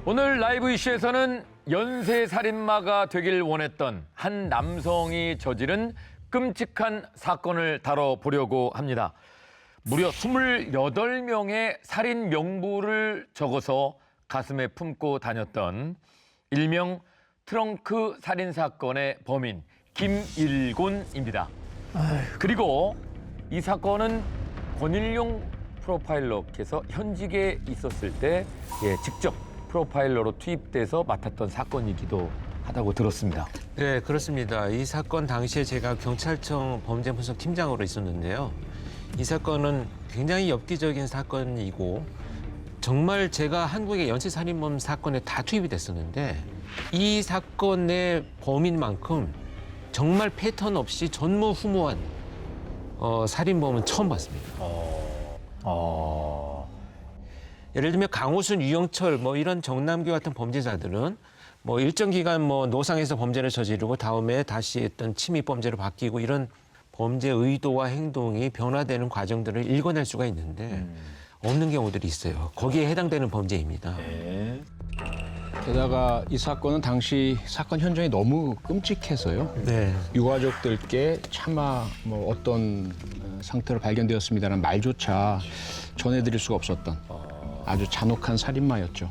오늘 라이브 이슈에서는 연쇄살인마가 되길 원했던 한 남성이 저지른 끔찍한 사건을 다뤄보려고 합니다. 무려 28명의 살인 명부를 적어서 가슴에 품고 다녔던 일명 트렁크 살인 사건의 범인 김일곤입니다. 그리고 이 사건은 권일용 프로파일러께서 현직에 있었을 때 직접 프로파일러로 투입돼서 맡았던 사건이기도 하다고 들었습니다. 네, 그렇습니다. 이 사건 당시에 제가 경찰청 범죄분석팀장으로 있었는데요. 이 사건은 굉장히 엽기적인 사건이고 정말 제가 한국의 연쇄살인범 사건에 다 투입이 됐었는데 이 사건의 범인만큼 정말 패턴 없이 전무후무한 살인범은 처음 봤습니다. 예를 들면 강호순, 유영철 이런 정남규 같은 범죄자들은 일정 기간 노상에서 범죄를 저지르고 다음에 다시 어떤 침입 범죄로 바뀌고 이런 범죄 의도와 행동이 변화되는 과정들을 읽어낼 수가 있는데 없는 경우들이 있어요. 거기에 해당되는 범죄입니다. 네. 게다가 이 사건은 당시 사건 현장이 너무 끔찍해서요. 네. 유가족들께 차마 어떤 상태로 발견되었습니다라는 말조차 전해드릴 수가 없었던 아주 잔혹한 살인마였죠.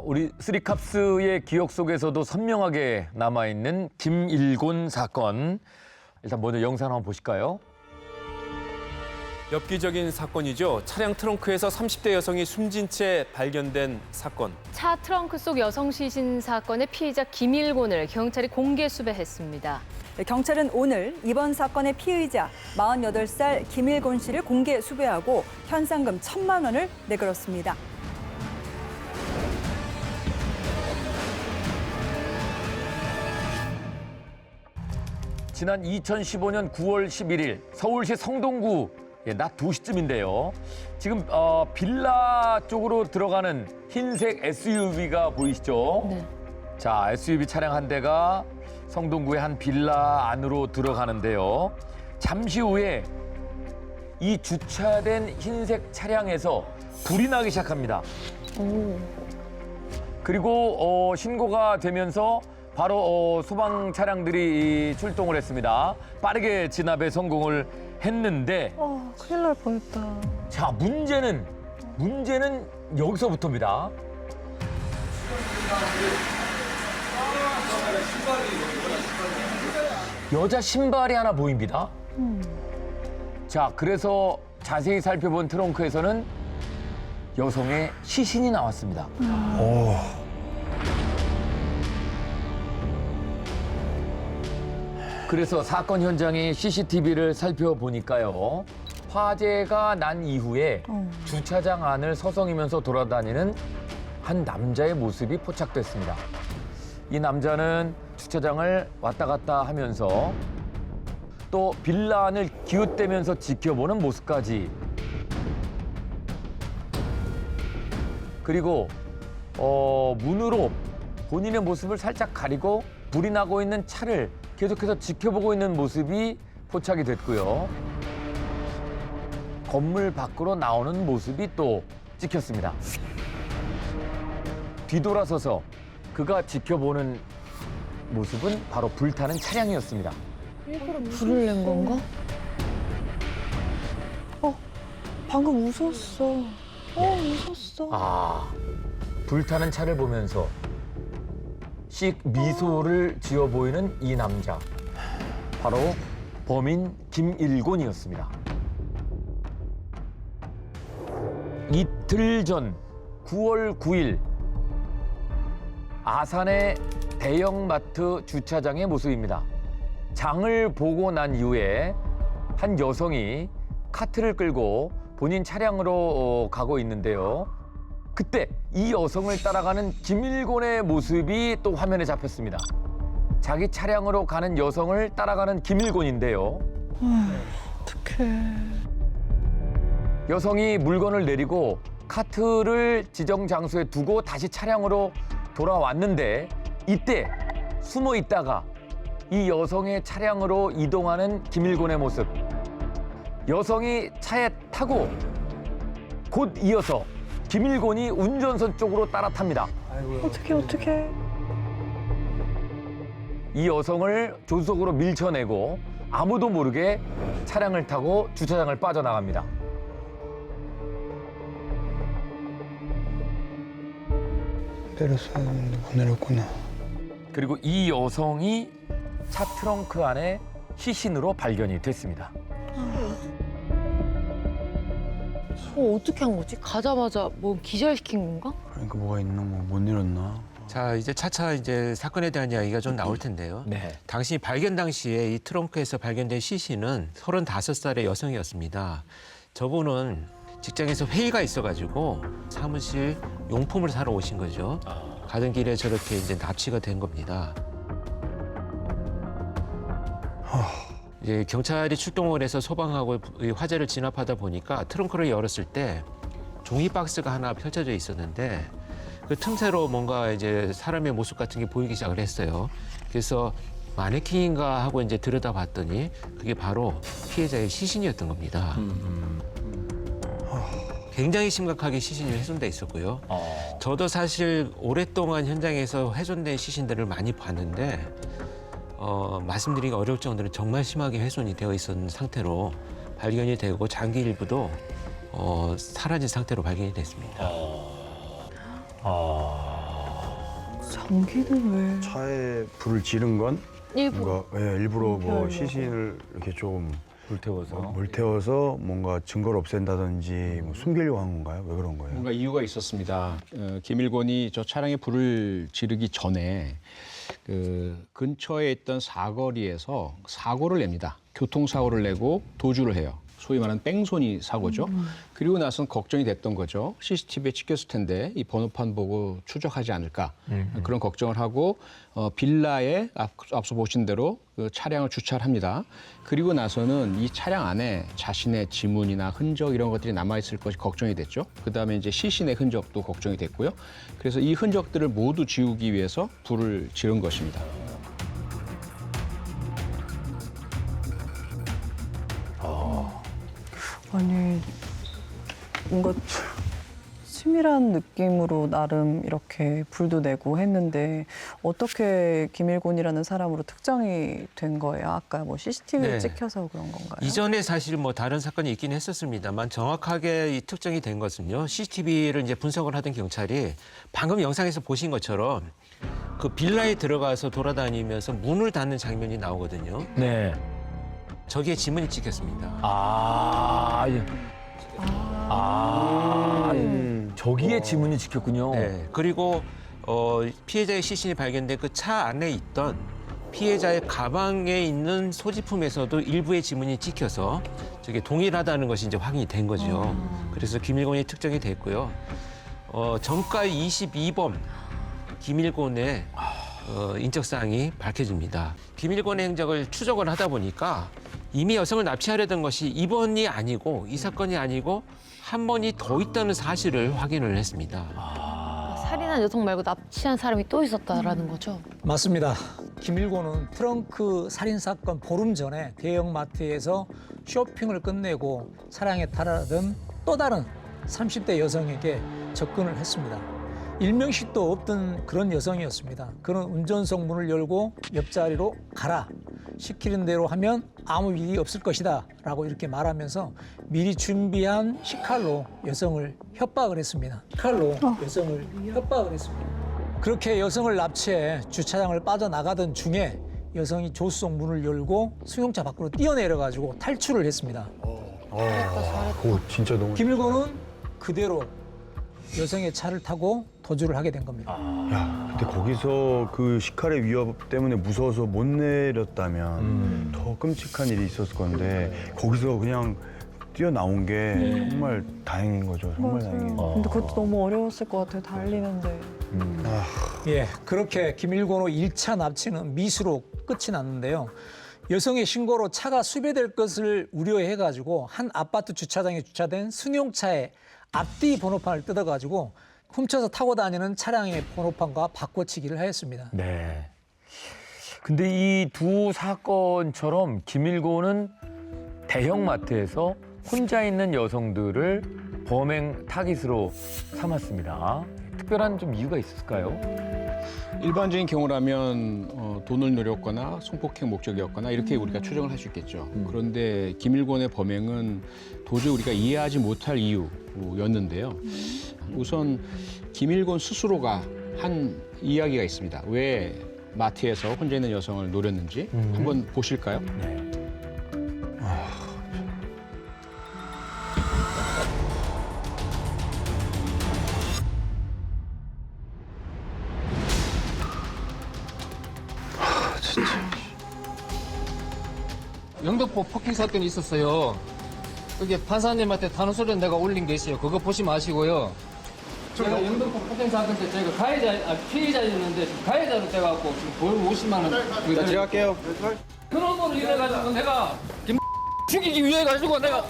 우리 쓰리캅스의 기억 속에서도 선명하게 남아있는 김일곤 사건. 일단 먼저 영상 한번 보실까요? 엽기적인 사건이죠. 차량 트렁크에서 30대 여성이 숨진 채 발견된 사건. 차 트렁크 속 여성 시신 사건의 피의자 김일곤을 경찰이 공개 수배했습니다. 경찰은 오늘 이번 사건의 피의자 48살 김일곤 씨를 공개 수배하고 현상금 1,000만 원을 내걸었습니다. 지난 2015년 9월 11일 서울시 성동구 낮 2시쯤인데요. 지금 빌라 쪽으로 들어가는 흰색 SUV가 보이시죠? 네. 자, SUV 차량 한 대가 성동구의 한 빌라 안으로 들어가는데요. 잠시 후에 이 주차된 흰색 차량에서 불이 나기 시작합니다. 그리고 신고가 되면서 바로 소방 차량들이 출동을 했습니다. 빠르게 진압에 성공을 했는데 큰일 날 뻔했다. 자, 문제는 여기서부터입니다. 여자 신발이 하나 보입니다. 자, 그래서 자세히 살펴본 트렁크에서는 여성의 시신이 나왔습니다. 그래서 사건 현장의 CCTV를 살펴보니까요. 화재가 난 이후에 주차장 안을 서성이면서 돌아다니는 한 남자의 모습이 포착됐습니다. 이 남자는 주차장을 왔다 갔다 하면서 또 빌라 안을 기웃대면서 지켜보는 모습까지. 그리고 문으로 본인의 모습을 살짝 가리고 불이 나고 있는 차를 계속해서 지켜보고 있는 모습이 포착이 됐고요. 건물 밖으로 나오는 모습이 또 찍혔습니다. 뒤돌아서서 그가 지켜보는 모습은 바로 불타는 차량이었습니다. 불을 낸 건가? 방금 웃었어. 웃었어. 불타는 차를 보면서 씩 미소를 지어 보이는 이 남자. 바로 범인 김일곤이었습니다. 이틀 전 9월 9일 아산의 대형마트 주차장의 모습입니다. 장을 보고 난 이후에 한 여성이 카트를 끌고 본인 차량으로 가고 있는데요. 그때 이 여성을 따라가는 김일곤의 모습이 또 화면에 잡혔습니다. 자기 차량으로 가는 여성을 따라가는 김일곤인데요. 어떡해. 여성이 물건을 내리고 카트를 지정 장소에 두고 다시 차량으로 돌아왔는데 이때 숨어 있다가 이 여성의 차량으로 이동하는 김일곤의 모습. 여성이 차에 타고 곧 이어서 김일곤이 운전선 쪽으로 따라탑니다. 어떡해. 이 여성을 조수석으로 밀쳐내고 아무도 모르게 차량을 타고 주차장을 빠져나갑니다. 내렸어야 했는데 못 내렸구나. 그리고 이 여성이 차 트렁크 안에 시신으로 발견이 됐습니다. 어떻게 한 거지? 가자마자 뭐 기절시킨 건가? 그러니까 뭐가 있나 뭐 못 내렸나. 자, 이제 차차 이제 사건에 대한 이야기가 좀 나올 텐데요. 네. 당시 발견 당시에 이 트렁크에서 발견된 시신은 35살의 여성이었습니다. 저분은 직장에서 회의가 있어가지고 사무실 용품을 사러 오신 거죠. 가던 길에 저렇게 이제 납치가 된 겁니다. 이제 경찰이 출동을 해서 소방하고 이 화재를 진압하다 보니까 트렁크를 열었을 때 종이 박스가 하나 펼쳐져 있었는데 그 틈새로 뭔가 이제 사람의 모습 같은 게 보이기 시작을 했어요. 그래서 마네킹인가 하고 이제 들여다봤더니 그게 바로 피해자의 시신이었던 겁니다. 굉장히 심각하게 시신이 훼손돼 있었고요. 저도 사실 오랫동안 현장에서 훼손된 시신들을 많이 봤는데 말씀드리기가 어려울 정도로 정말 심하게 훼손이 되어 있었는 상태로 발견이 되고 장기 일부도 사라진 상태로 발견이 됐습니다. 장기는 왜? 차에 불을 지른 건 일부. 뭔가 일부러 뭐 별로. 시신을 이렇게 좀 불태워서. 물태워서 뭔가 증거를 없앤다든지 뭐 숨기려고 한 건가요? 왜 그런 거예요? 뭔가 이유가 있었습니다. 김일곤이 저 차량에 불을 지르기 전에 그 근처에 있던 사거리에서 사고를 냅니다. 교통사고를 내고 도주를 해요. 소위 말하는 뺑소니 사고죠. 그리고 나서는 걱정이 됐던 거죠. CCTV에 찍혔을 텐데 이 번호판 보고 추적하지 않을까. 그런 걱정을 하고 빌라에 앞서 보신 대로 그 차량을 주차를 합니다. 그리고 나서는 이 차량 안에 자신의 지문이나 흔적 이런 것들이 남아있을 것이 걱정이 됐죠. 그다음에 이제 시신의 흔적도 걱정이 됐고요. 그래서 이 흔적들을 모두 지우기 위해서 불을 지른 것입니다. 아니 뭔가 치밀한 느낌으로 나름 이렇게 불도 내고 했는데 어떻게 김일곤이라는 사람으로 특정이 된 거예요? 아까 뭐 CCTV에 네. 찍혀서 그런 건가요? 이전에 사실 뭐 다른 사건이 있긴 했었습니다만 정확하게 이 특정이 된 것은요. CCTV를 이제 분석을 하던 경찰이 방금 영상에서 보신 것처럼 그 빌라에 들어가서 돌아다니면서 문을 닫는 장면이 나오거든요. 네. 저기에 지문이 찍혔습니다. 저기에 지문이 찍혔군요. 네. 그리고 피해자의 시신이 발견된 그 차 안에 있던 피해자의 가방에 있는 소지품에서도 일부의 지문이 찍혀서 저게 동일하다는 것이 이제 확인이 된 거죠. 그래서 김일곤이 특정이 됐고요. 정가 22범 김일곤의 인적사항이 밝혀집니다. 김일곤의 행적을 추적을 하다 보니까 이미 여성을 납치하려던 것이 이번이 아니고 이 사건이 아니고 한 번이 더 있다는 사실을 확인을 했습니다. 살인한 여성 말고 납치한 사람이 또 있었다라는 거죠? 맞습니다. 김일곤은 트렁크 살인 사건 보름 전에 대형마트에서 쇼핑을 끝내고 차량에 타라던 또 다른 30대 여성에게 접근을 했습니다. 일명씩도 없던 그런 여성이었습니다. 그는 운전석 문을 열고 옆자리로 가라. 시키는 대로 하면 아무 일이 없을 것이다 라고 이렇게 말하면서 미리 준비한 식칼로 여성을 협박을 했습니다. 칼로 여성을 협박을 했습니다. 그렇게 여성을 납치해 주차장을 빠져나가던 중에 여성이 조수석 문을 열고 승용차 밖으로 뛰어내려가지고 탈출을 했습니다. 오, 진짜 너무. 김일곤은 그대로 여성의 차를 타고 도주를 하게 된 겁니다. 야, 근데 거기서 그 식칼의 위협 때문에 무서워서 못 내렸다면 더 끔찍한 일이 있었을 건데 거기서 그냥 뛰어나온 게 정말 다행인 거죠. 정말 다행이에요. 근데 그것도 너무 어려웠을 것 같아요. 달리는데. 예, 그렇게 김일곤의 1차 납치는 미수로 끝이 났는데요. 여성의 신고로 차가 수배될 것을 우려해가지고 한 아파트 주차장에 주차된 승용차의 앞뒤 번호판을 뜯어가지고 훔쳐서 타고 다니는 차량의 번호판과 바꿔치기를 하였습니다. 네. 근데 이 두 사건처럼 김일곤은 대형마트에서 혼자 있는 여성들을 범행 타깃으로 삼았습니다. 특별한 좀 이유가 있을까요? 일반적인 경우라면 돈을 노렸거나 성폭행 목적이었거나 이렇게 우리가 추정을 할 수 있겠죠. 그런데 김일권의 범행은 도저히 우리가 이해하지 못할 이유였는데요. 우선 김일권 스스로가 한 이야기가 있습니다. 왜 마트에서 혼자 있는 여성을 노렸는지 한번 보실까요? 네. 영등포 폭행 사건이 있었어요. 그게 판사님한테 단호소리를 내가 올린 게 있어요. 그거 보지 마시고요. 제가 영등포 폭행 사건 때 저희가 피해자였는데 지금 가해자로 돼갖고 지금 벌금 50만 원. 자, 들어갈게요. 그런 거로 이래가지고 내가 죽이기 위해 가지고 내가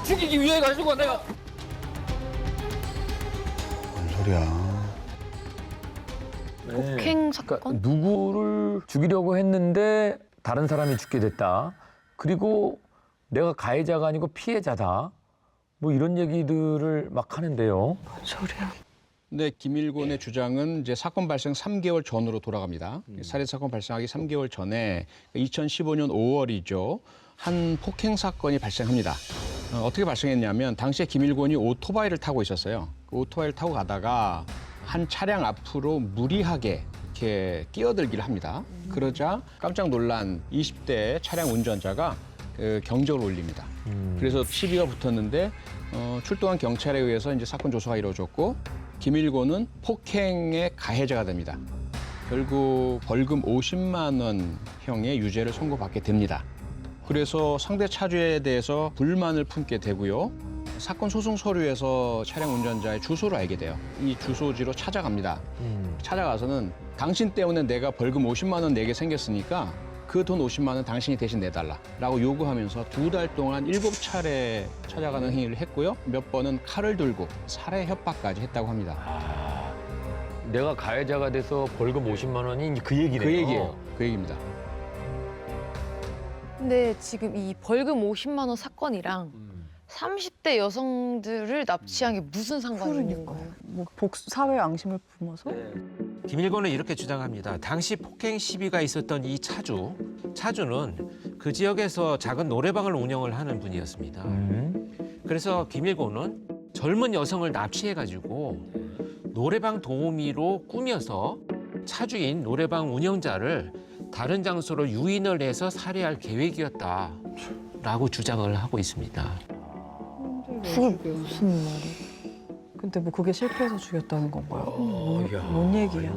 죽이기 위해 가지고 내가 뭔 소리야. 폭행 사건? 그러니까 누구를 죽이려고 했는데 다른 사람이 죽게 됐다. 그리고 내가 가해자가 아니고 피해자다. 뭐 이런 얘기들을 막 하는데요. 근데 김일권의 주장은 이제 사건 발생 3개월 전으로 돌아갑니다. 살해 사건 발생하기 3개월 전에 2015년 5월이죠. 한 폭행 사건이 발생합니다. 어떻게 발생했냐면 당시에 김일권이 오토바이를 타고 있었어요. 그 오토바이를 타고 가다가 한 차량 앞으로 무리하게 이렇게 끼어들기를 합니다. 그러자 깜짝 놀란 20대 차량 운전자가 경적을 울립니다. 그래서 시비가 붙었는데 출동한 경찰에 의해서 이제 사건 조사가 이루어졌고 김일권은 폭행의 가해자가 됩니다. 결국 벌금 50만 원형의 유죄를 선고받게 됩니다. 그래서 상대 차주에 대해서 불만을 품게 되고요. 사건 소송 서류에서 차량 운전자의 주소를 알게 돼요. 이 주소지로 찾아갑니다. 찾아가서는 당신 때문에 내가 벌금 50만 원 내게 생겼으니까 그 돈 50만 원 당신이 대신 내달라라고 요구하면서 2달 동안 7차례 찾아가는 행위를 했고요. 몇 번은 칼을 들고 살해 협박까지 했다고 합니다. 내가 가해자가 돼서 벌금 50만 원이 그 얘기네요. 그 얘기예요. 그 얘기입니다. 근데 지금 이 벌금 50만 원 사건이랑 30대 여성들을 납치한 게 무슨 상관이 있는 거예요? 뭐 사회 앙심을 품어서? 김일권은 이렇게 주장합니다. 당시 폭행 시비가 있었던 이 차주는 그 지역에서 작은 노래방을 운영을 하는 분이었습니다. 그래서 김일권은 젊은 여성을 납치해가지고 노래방 도우미로 꾸며서 차주인 노래방 운영자를 다른 장소로 유인을 해서 살해할 계획이었다라고 주장을 하고 있습니다. 그게 무슨 말이에요? 근데 뭐 그게 실패해서 죽였다는 건가요? 뭔 얘기야?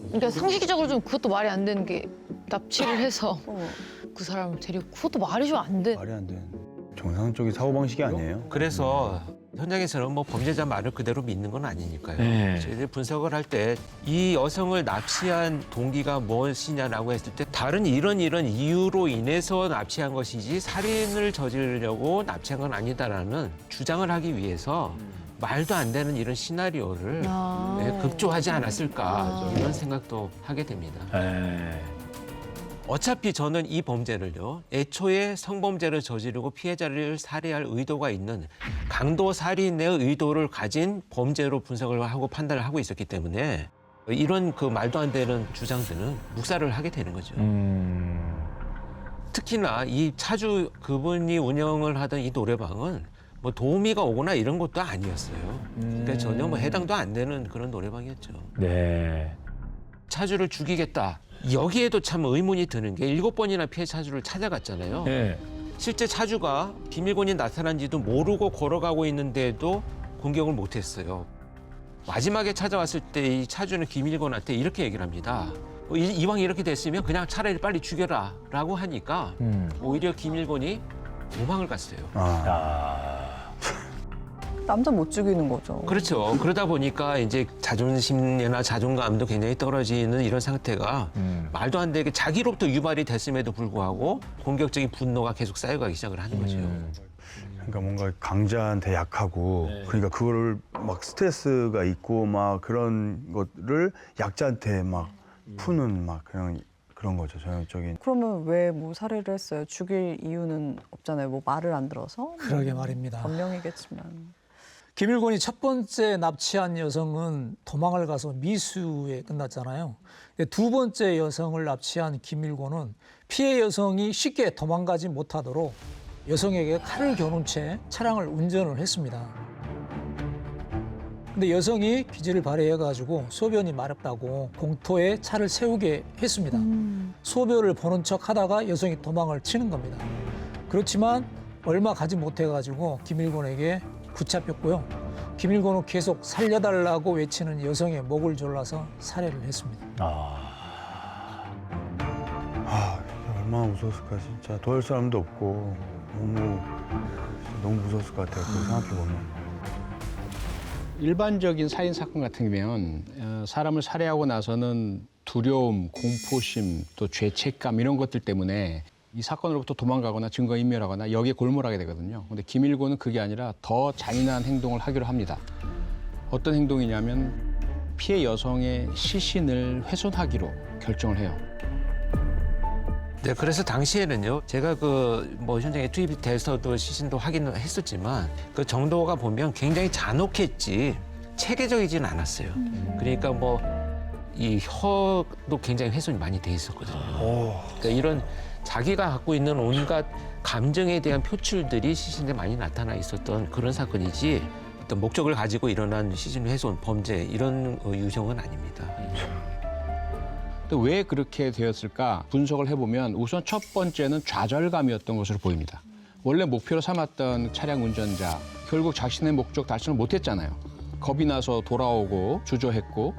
그러니까 상식적으로 좀 그것도 말이 안 되는 게 납치를 해서 그 사람을 데리고 그것도 말이 좀 안 돼. 말이 안 되는. 정상적인 사고방식이 아니에요. 그래서 현장에서는 뭐 범죄자 말을 그대로 믿는 건 아니니까요. 네. 저희들이 분석을 할 때 이 여성을 납치한 동기가 무엇이냐라고 했을 때 다른 이런 이유로 인해서 납치한 것이지 살인을 저지르려고 납치한 건 아니다라는 주장을 하기 위해서 말도 안 되는 이런 시나리오를 급조하지 않았을까 이런 생각도 하게 됩니다. 어차피 저는 이 범죄를요, 애초에 성범죄를 저지르고 피해자를 살해할 의도가 있는 강도 살인의 의도를 가진 범죄로 분석을 하고 판단을 하고 있었기 때문에 이런 그 말도 안 되는 주장들은 묵살을 하게 되는 거죠. 특히나 이 차주 그분이 운영을 하던 이 노래방은 뭐 도우미가 오거나 이런 것도 아니었어요. 그러니까 전혀 뭐 해당도 안 되는 그런 노래방이었죠. 네. 차주를 죽이겠다. 여기에도 참 의문이 드는 게 7번이나 피해 차주를 찾아갔잖아요. 네. 실제 차주가 김일권이 나타난지도 모르고 걸어가고 있는데도 공격을 못했어요. 마지막에 찾아왔을 때 이 차주는 김일권한테 이렇게 얘기를 합니다. 이왕 이렇게 됐으면 그냥 차라리 빨리 죽여라 라고 하니까 오히려 김일권이 도망을 갔어요. 남자 못 죽이는 거죠. 그렇죠. 그러다 보니까 이제 자존심이나 자존감도 굉장히 떨어지는 이런 상태가 말도 안 되게 자기로부터 유발이 됐음에도 불구하고 공격적인 분노가 계속 쌓여가기 시작을 하는 거죠. 그러니까 뭔가 강자한테 약하고 그러니까 그거를 막 스트레스가 있고 막 그런 것들을 약자한테 막 푸는 막 그런 그런 거죠. 전형적인. 그러면 왜 뭐 살해를 했어요? 죽일 이유는 없잖아요. 뭐 말을 안 들어서? 그러게 말입니다. 변명이겠지만. 김일곤이 첫 번째 납치한 여성은 도망을 가서 미수에 끝났잖아요. 두 번째 여성을 납치한 김일곤은 피해 여성이 쉽게 도망가지 못하도록 여성에게 칼을 겨눈 채 차량을 운전을 했습니다. 근데 여성이 기지를 발휘해가지고 소변이 마렵다고 공터에 차를 세우게 했습니다. 소변을 보는 척 하다가 여성이 도망을 치는 겁니다. 그렇지만 얼마 가지 못해가지고 김일곤에게 붙잡혔고요. 김일곤은 계속 살려달라고 외치는 여성의 목을 졸라서 살해를 했습니다. 얼마나 무서웠을까 진짜. 도와줄 사람도 없고 너무 무서웠을 것 같아요. 그거 생각해보면. 일반적인 살인 사건 같은 경우면 사람을 살해하고 나서는 두려움, 공포심, 또 죄책감 이런 것들 때문에 이 사건으로부터 도망가거나 증거인멸하거나 여기에 골몰하게 되거든요. 근데 김일곤은 그게 아니라 더 잔인한 행동을 하기로 합니다. 어떤 행동이냐면 피해 여성의 시신을 훼손하기로 결정을 해요. 네, 그래서 당시에는요, 제가 현장에 투입이 돼서도 시신도 확인을 했었지만 그 정도가 보면 굉장히 잔혹했지 체계적이지는 않았어요. 그러니까 이 혀도 굉장히 훼손이 많이 돼 있었거든요. 그러니까 이런 자기가 갖고 있는 온갖 감정에 대한 표출들이 시신에 많이 나타나 있었던 그런 사건이지 어떤 목적을 가지고 일어난 시신 훼손, 범죄 이런 유형은 아닙니다. 왜 그렇게 되었을까 분석을 해보면 우선 첫 번째는 좌절감이었던 것으로 보입니다. 원래 목표로 삼았던 차량 운전자 결국 자신의 목적 달성을 못했잖아요. 겁이 나서 돌아오고 주저했고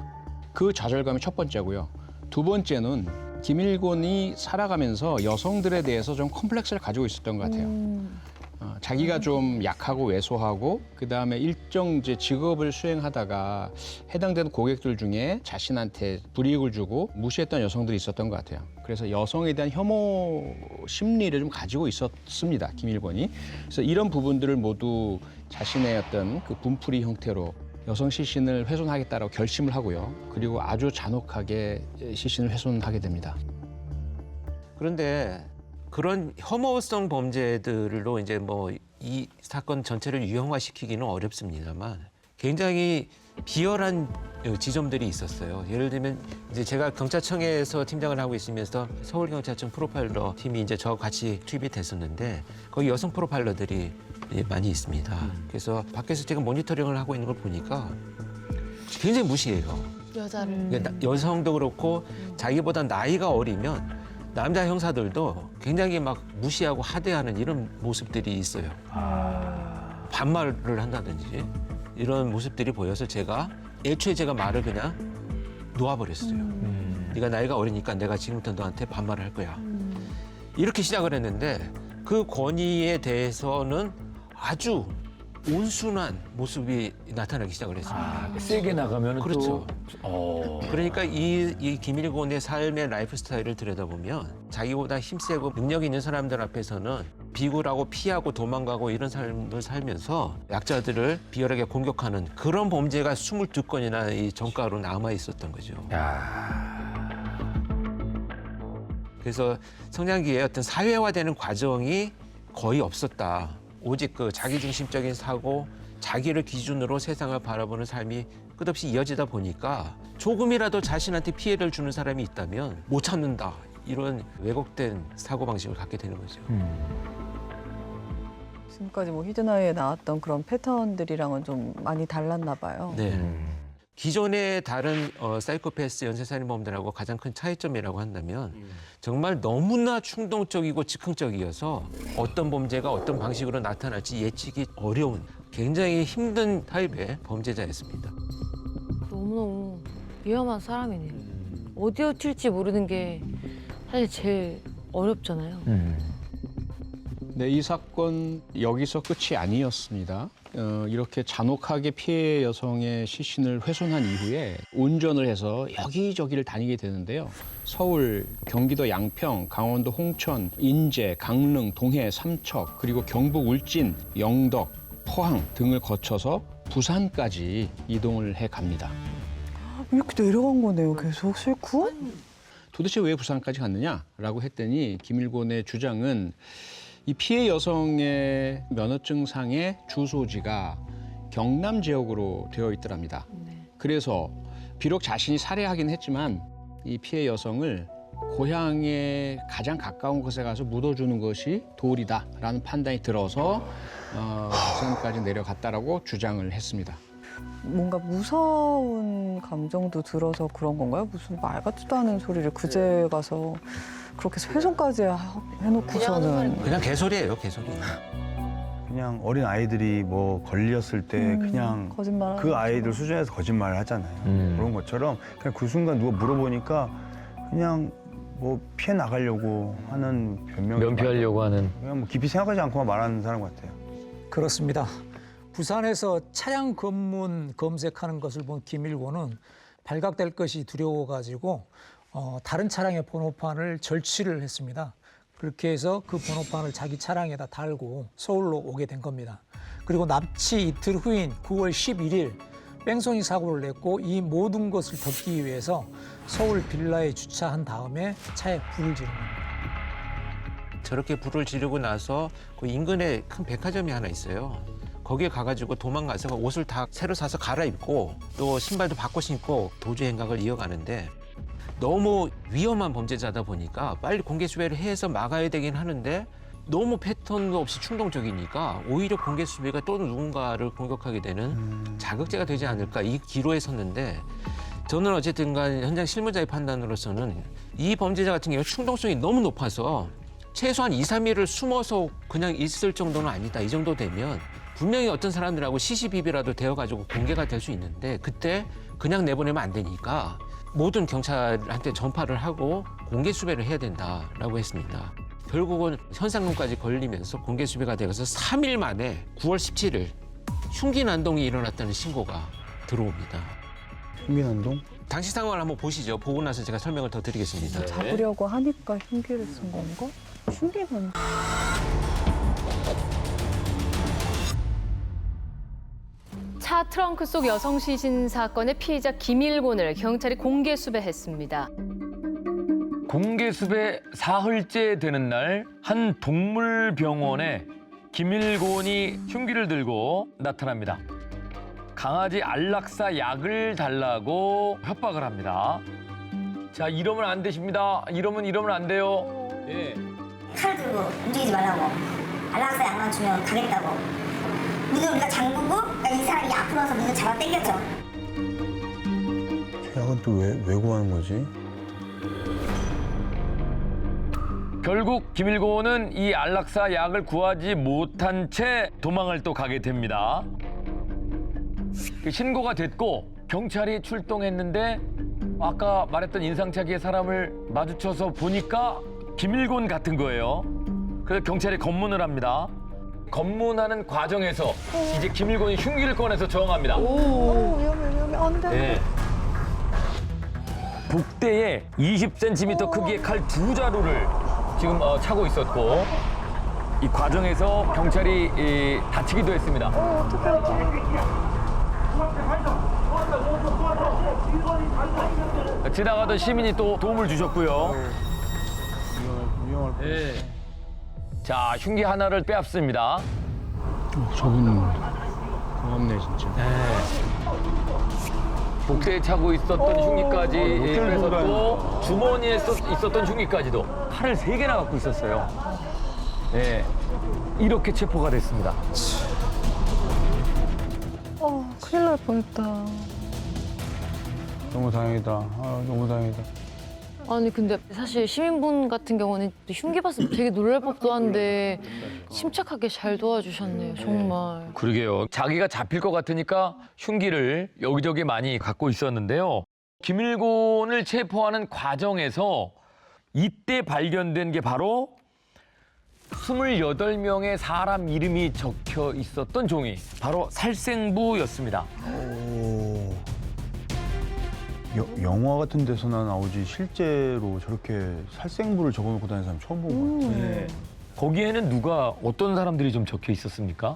그 좌절감이 첫 번째고요. 두 번째는 김일곤이 살아가면서 여성들에 대해서 좀 컴플렉스를 가지고 있었던 것 같아요. 자기가 좀 약하고 왜소하고 그다음에 일정 이제 직업을 수행하다가 해당되는 고객들 중에 자신한테 불이익을 주고 무시했던 여성들이 있었던 것 같아요. 그래서 여성에 대한 혐오 심리를 좀 가지고 있었습니다, 김일곤이. 그래서 이런 부분들을 모두 자신의 어떤 그 분풀이 형태로 여성 시신을 훼손하겠다라고 결심을 하고요. 그리고 아주 잔혹하게 시신을 훼손하게 됩니다. 그런데 그런 혐오성 범죄들로 이제 이 사건 전체를 유형화시키기는 어렵습니다만 굉장히 비열한 지점들이 있었어요. 예를 들면 이제 제가 경찰청에서 팀장을 하고 있으면서 서울경찰청 프로파일러 팀이 이제 저와 같이 투입이 됐었는데 거기 여성 프로파일러들이 많이 있습니다. 그래서 밖에서 제가 모니터링을 하고 있는 걸 보니까 굉장히 무시해요. 여자를. 그러니까 여성도 그렇고 자기보다 나이가 어리면 남자 형사들도 굉장히 막 무시하고 하대하는 이런 모습들이 있어요. 반말을 한다든지 이런 모습들이 보여서 애초에 제가 말을 그냥 놓아버렸어요. 네가 나이가 어리니까 내가 지금부터 너한테 반말을 할 거야. 이렇게 시작을 했는데 그 권위에 대해서는 아주 온순한 모습이 나타나기 시작을 했습니다. 세게 나가면 그렇죠. 그러니까 이 김일곤의 삶의 라이프 스타일을 들여다보면 자기보다 힘세고 능력 있는 사람들 앞에서는 비굴하고 피하고 도망가고 이런 삶을 살면서 약자들을 비열하게 공격하는 그런 범죄가 22건이나 이 전가로 남아 있었던 거죠. 그래서 성장기에 어떤 사회화되는 과정이 거의 없었다. 오직 그 자기중심적인 사고, 자기를 기준으로 세상을 바라보는 삶이 끝없이 이어지다 보니까 조금이라도 자신한테 피해를 주는 사람이 있다면 못 참는다. 이런 왜곡된 사고방식을 갖게 되는 거죠. 지금까지 히든아이에 나왔던 그런 패턴들이랑은 좀 많이 달랐나 봐요. 네. 기존의 다른 사이코패스 연쇄살인범들하고 가장 큰 차이점이라고 한다면 정말 너무나 충동적이고 즉흥적이어서 어떤 범죄가 어떤 방식으로 나타날지 예측이 어려운 굉장히 힘든 타입의 범죄자였습니다. 너무너무 위험한 사람이네요. 어디에 튈지 모르는 게 사실 제일 어렵잖아요. 네, 이 사건 여기서 끝이 아니었습니다. 이렇게 잔혹하게 피해 여성의 시신을 훼손한 이후에 운전을 해서 여기저기를 다니게 되는데요. 서울, 경기도 양평, 강원도 홍천, 인제, 강릉, 동해, 삼척, 그리고 경북 울진, 영덕, 포항 등을 거쳐서 부산까지 이동을 해 갑니다. 이렇게 내려간 거네요, 계속 실컷? 도대체 왜 부산까지 갔느냐라고 했더니 김일곤의 주장은 이 피해 여성의 면허증상의 주소지가 경남 지역으로 되어 있더랍니다. 그래서 비록 자신이 살해하긴 했지만 이 피해 여성을 고향에 가장 가까운 곳에 가서 묻어주는 것이 도리다라는 판단이 들어서 부산까지 내려갔다라고 주장을 했습니다. 뭔가 무서운 감정도 들어서 그런 건가요? 무슨 말 같지도 않은 소리를 그제 가서 그렇게 훼손까지 해놓고서는. 그냥 개소리예요, 개소리. 그냥 어린 아이들이 뭐 걸렸을 때 그냥 거짓말 그 아이들 수준에서 거짓말을 하잖아요. 그런 것처럼 그냥 그 순간 누가 물어보니까 그냥 뭐 피해 나가려고 하는 변명이 면피하려고 하는. 그냥 뭐 깊이 생각하지 않고만 말하는 사람 같아요. 그렇습니다. 부산에서 차량 검문 검색하는 것을 본 김일곤은 발각될 것이 두려워가지고 다른 차량의 번호판을 절취를 했습니다. 그렇게 해서 그 번호판을 자기 차량에다 달고 서울로 오게 된 겁니다. 그리고 납치 이틀 후인 9월 11일 뺑소니 사고를 냈고 이 모든 것을 덮기 위해서 서울 빌라에 주차한 다음에 차에 불을 지른 겁니다. 저렇게 불을 지르고 나서 그 인근에 큰 백화점이 하나 있어요. 거기에 가가지고 도망가서 옷을 다 새로 사서 갈아입고 또 신발도 바꿔 신고 도주 행각을 이어가는데 너무 위험한 범죄자다 보니까 빨리 공개 수배를 해서 막아야 되긴 하는데 너무 패턴도 없이 충동적이니까 오히려 공개 수배가 또 누군가를 공격하게 되는 자극제가 되지 않을까 이 기로에 섰는데 저는 어쨌든 간 현장 실무자의 판단으로서는 이 범죄자 같은 경우 충동성이 너무 높아서 최소한 2, 3일을 숨어서 그냥 있을 정도는 아니다. 이 정도 되면 분명히 어떤 사람들하고 시시비비라도 되어가지고 공개가 될 수 있는데 그때 그냥 내보내면 안 되니까 모든 경찰한테 전파를 하고 공개 수배를 해야 된다라고 했습니다. 결국은 현상금까지 걸리면서 공개 수배가 되어서 3일 만에 9월 17일 흉기 난동이 일어났다는 신고가 들어옵니다. 흉기 난동? 당시 상황을 한번 보시죠. 보고 나서 제가 설명을 더 드리겠습니다. 잡으려고 하니까 흉기를 쓴 건가? 흉기는. 차 트렁크 속 여성 시신 사건의 피의자 김일곤을 경찰이 공개 수배했습니다. 공개 수배 사흘째 되는 날 한 동물병원에 김일곤이 흉기를 들고 나타납니다. 강아지 안락사 약을 달라고 협박을 합니다. 자, 이러면 안 되십니다. 이러면 안 돼요. 예. 칼 들고 움직이지 말라고. 안락사 약만 주면 가겠다고. 문을 우리가 잠그고 이 사람이 앞으로 와서 문을 잡아 당겼죠. 약은 또 왜 구하는 거지? 결국 김일곤은 이 안락사 약을 구하지 못한 채 도망을 또 가게 됩니다. 신고가 됐고 경찰이 출동했는데 아까 말했던 인상착의의 사람을 마주쳐서 보니까 김일곤 같은 거예요. 그래서 경찰이 검문을 합니다. 검문하는 과정에서 이제 김일곤이 흉기를 꺼내서 저항합니다. 위험해. 안 돼. 네. 복대에 20cm 크기의 칼 2자루를 지금 차고 있었고 이 과정에서 경찰이 다치기도 했습니다. 지나가던 시민이 또 도움을 주셨고요. 위험할 뻔. 네. 자, 흉기 하나를 빼앗습니다. 저분 고맙네 진짜. 복대에 차고 있었던 흉기까지 뺏었고 주머니에 있었던 흉기까지도 칼을 3개나 갖고 있었어요. 네. 이렇게 체포가 됐습니다. 큰일 날 뻔했다. 너무 다행이다. 너무 다행이다. 아니 근데 사실 시민분 같은 경우는 흉기 봤으면 되게 놀랄 법도 한데 침착하게 잘 도와주셨네요, 정말. 그러게요. 자기가 잡힐 것 같으니까 흉기를 여기저기 많이 갖고 있었는데요. 김일곤을 체포하는 과정에서 이때 발견된 게 바로 28명의 사람 이름이 적혀 있었던 종이 바로 살생부였습니다. 영화 같은 데서나 나오지 실제로 저렇게 살생부를 적어놓고 다니는 사람 처음 본 것 같아요. 네. 거기에는 누가 어떤 사람들이 좀 적혀 있었습니까?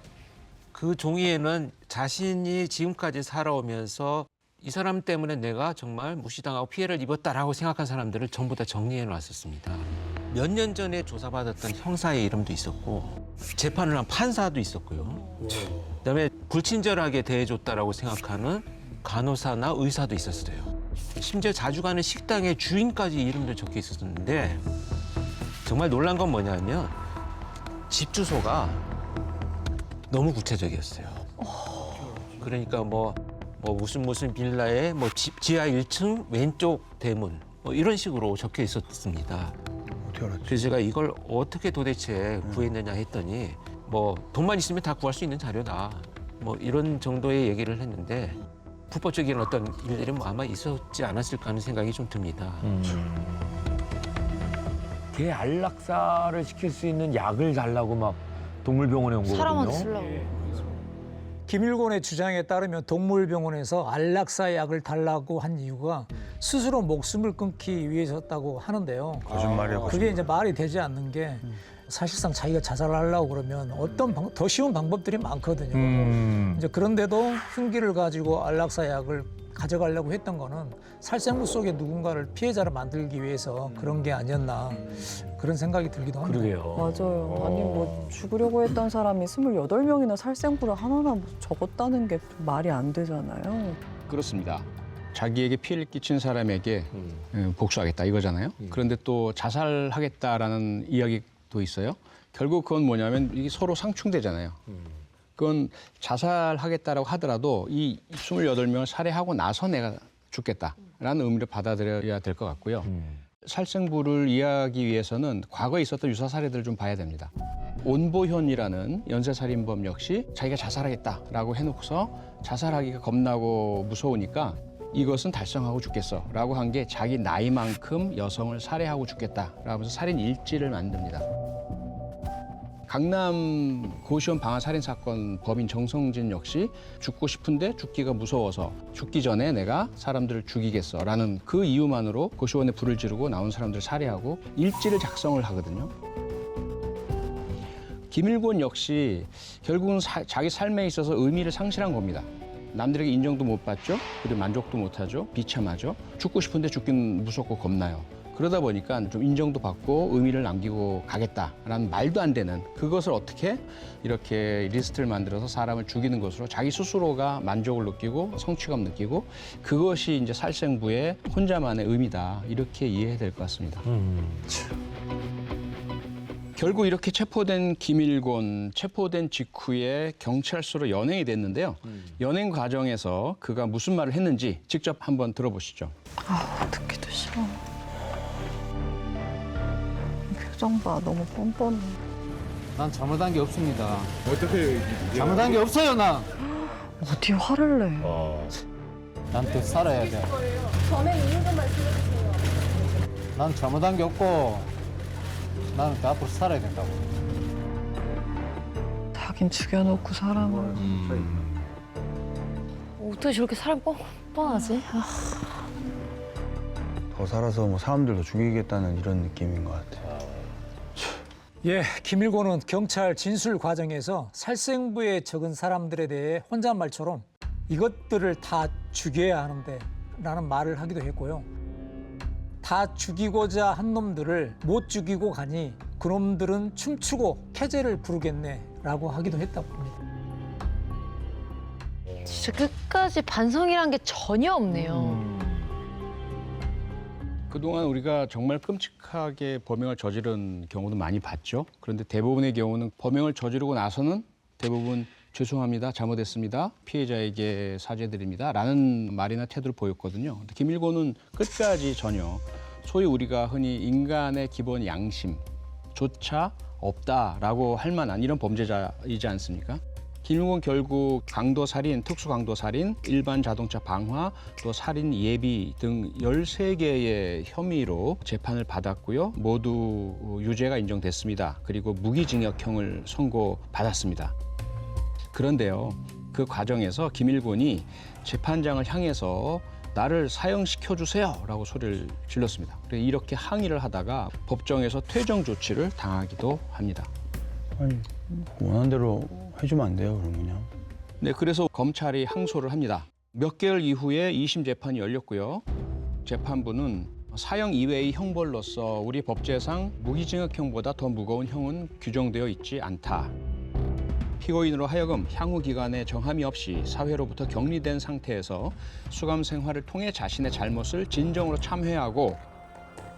그 종이에는 자신이 지금까지 살아오면서 이 사람 때문에 내가 정말 무시당하고 피해를 입었다라고 생각한 사람들을 전부 다 정리해 놨었습니다. 몇 년 전에 조사받았던 형사의 이름도 있었고 재판을 한 판사도 있었고요. 그다음에 불친절하게 대해줬다라고 생각하는 간호사나 의사도 있었어요. 심지어 자주 가는 식당의 주인까지 이름도 적혀 있었는데 정말 놀란 건 뭐냐면 집 주소가 너무 구체적이었어요. 그러니까 무슨 빌라의 지하 1층 왼쪽 대문 이런 식으로 적혀 있었습니다. 어떻게 알았지? 그래서 제가 이걸 어떻게 도대체 구했느냐 했더니 돈만 있으면 다 구할 수 있는 자료다. 이런 정도의 얘기를 했는데 불법적인 어떤 일들이 아마 있었지 않았을까 하는 생각이 좀 듭니다. 개 안락사를 시킬 수 있는 약을 달라고 막 동물병원에 온 거거든요. 사람한테 쓰려고. 김일곤의 주장에 따르면 동물병원에서 안락사 약을 달라고 한 이유가 스스로 목숨을 끊기 위해서였다고 하는데요. 거짓말이야, 거짓말. 그게 이제 말이 되지 않는 게 사실상 자기가 자살을 하려고 그러면 더 쉬운 방법들이 많거든요. 이제 그런데도 흉기를 가지고 안락사 약을 가져가려고 했던 거는 살생부 속에 누군가를 피해자를 만들기 위해서 그런 게 아니었나 그런 생각이 들기도 합니다. 그러게요. 맞아요. 아니 죽으려고 했던 사람이 28명이나 살생부를 하나나 적었다는 게 말이 안 되잖아요. 그렇습니다. 자기에게 피해를 끼친 사람에게 복수하겠다 이거잖아요. 그런데 또 자살하겠다라는 이야기도 있어요. 결국 그건 뭐냐면 이게 서로 상충되잖아요. 그건 자살하겠다라고 하더라도 이 28명을 살해하고 나서 내가 죽겠다라는 의미를 받아들여야 될 것 같고요. 살생부를 이해하기 위해서는 과거에 있었던 유사 사례들을 좀 봐야 됩니다. 온보현이라는 연쇄살인범 역시 자기가 자살하겠다라고 해놓고서 자살하기가 겁나고 무서우니까 이것은 달성하고 죽겠어라고 한 게 자기 나이만큼 여성을 살해하고 죽겠다라고 하면서 살인 일지를 만듭니다. 강남 고시원 방화 살인 사건 범인 정성진 역시 죽고 싶은데 죽기가 무서워서 죽기 전에 내가 사람들을 죽이겠어라는 그 이유만으로 고시원에 불을 지르고 나온 사람들을 살해하고 일지를 작성을 하거든요. 김일곤 역시 결국은 자기 삶에 있어서 의미를 상실한 겁니다. 남들에게 인정도 못 받죠. 그리고 만족도 못하죠. 비참하죠. 죽고 싶은데 죽긴 무섭고 겁나요. 그러다 보니까 좀 인정도 받고 의미를 남기고 가겠다라는 말도 안 되는 그것을 어떻게 이렇게 리스트를 만들어서 사람을 죽이는 것으로 자기 스스로가 만족을 느끼고 성취감 느끼고 그것이 이제 살생부의 혼자만의 의미다 이렇게 이해해야 될 것 같습니다. 결국 이렇게 체포된 김일곤, 체포된 직후에 경찰서로 연행이 됐는데요. 연행 과정에서 그가 무슨 말을 했는지 직접 한번 들어보시죠. 듣기도 싫어. 표정 봐, 너무 뻔뻔해. 난 잘못한 게 없습니다. 어떻게 잘못한 게 없어요, 나. 어디 화를 내. 난 또 살아야 돼. 전에 이유 좀 말씀해주세요. 난 잘못한 게 없고 나는 또 앞으로 살아야 된다고. 자긴 죽여놓고 사람을. 어떻게 저렇게 사람 뻔하지? 더 살아서 사람들 더 죽이겠다는 이런 느낌인 것 같아요. 예, 김일곤은 경찰 진술 과정에서 살생부에 적은 사람들에 대해 혼잣말처럼 이것들을 다 죽여야 하는데 라는 말을 하기도 했고요. 다 죽이고자 한 놈들을 못 죽이고 가니 그놈들은 춤추고 캐제를 부르겠네 라고 하기도 했다고 합니다. 진짜 끝까지 반성이란 게 전혀 없네요. 그동안 우리가 정말 끔찍하게 범행을 저지른 경우도 많이 봤죠. 그런데 대부분의 경우는 범행을 저지르고 나서는 대부분 죄송합니다, 잘못했습니다, 피해자에게 사죄드립니다 라는 말이나 태도를 보였거든요. 근데 김일곤은 끝까지 전혀 소위 우리가 흔히 인간의 기본 양심조차 없다라고 할 만한 이런 범죄자이지 않습니까? 김일곤 결국 강도살인, 특수강도살인, 일반 자동차 방화, 또 살인 예비 등 13개의 혐의로 재판을 받았고요. 모두 유죄가 인정됐습니다. 그리고 무기징역형을 선고받았습니다. 그런데요, 그 과정에서 김일곤이 재판장을 향해서 나를 사형시켜주세요 라고 소리를 질렀습니다. 이렇게 항의를 하다가 법정에서 퇴정 조치를 당하기도 합니다. 아니, 원하는 대로 해주면 안 돼요, 그럼 그냥? 네, 그래서 검찰이 항소를 합니다. 몇 개월 이후에 2심 재판이 열렸고요. 재판부는 사형 이외의 형벌로서 우리 법제상 무기징역형보다 더 무거운 형은 규정되어 있지 않다. 피고인으로 하여금 향후 기간에 정함이 없이 사회로부터 격리된 상태에서 수감 생활을 통해 자신의 잘못을 진정으로 참회하고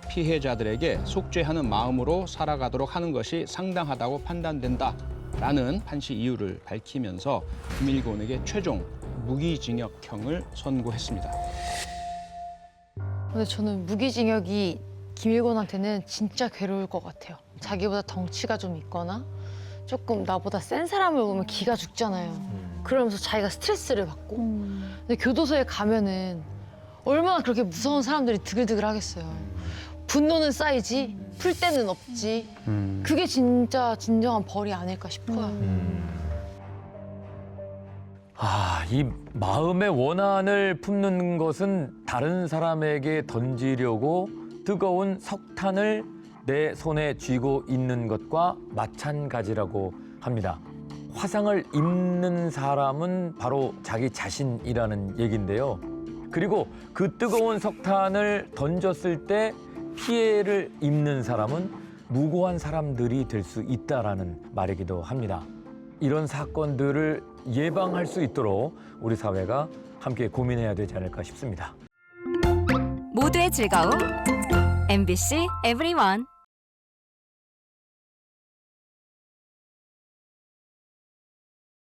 피해자들에게 속죄하는 마음으로 살아가도록 하는 것이 상당하다고 판단된다라는 판시 이유를 밝히면서 김일곤에게 최종 무기징역형을 선고했습니다. 근데 저는 무기징역이 김일곤한테는 진짜 괴로울 것 같아요. 자기보다 덩치가 좀 있거나 조금 나보다 센 사람을 보면 기가 죽잖아요. 그러면서 자기가 스트레스를 받고. 근데 교도소에 가면은 얼마나 그렇게 무서운 사람들이 드글드글 하겠어요. 분노는 쌓이지 풀 데는 없지. 그게 진짜 진정한 벌이 아닐까 싶어요. 이 마음의 원한을 품는 것은 다른 사람에게 던지려고 뜨거운 석탄을 내 손에 쥐고 있는 것과 마찬가지라고 합니다. 화상을 입는 사람은 바로 자기 자신이라는 얘기인데요. 그리고 그 뜨거운 석탄을 던졌을 때 피해를 입는 사람은 무고한 사람들이 될 수 있다라는 말이기도 합니다. 이런 사건들을 예방할 수 있도록 우리 사회가 함께 고민해야 되지 않을까 싶습니다. 모두의 즐거움 MBC EVERYONE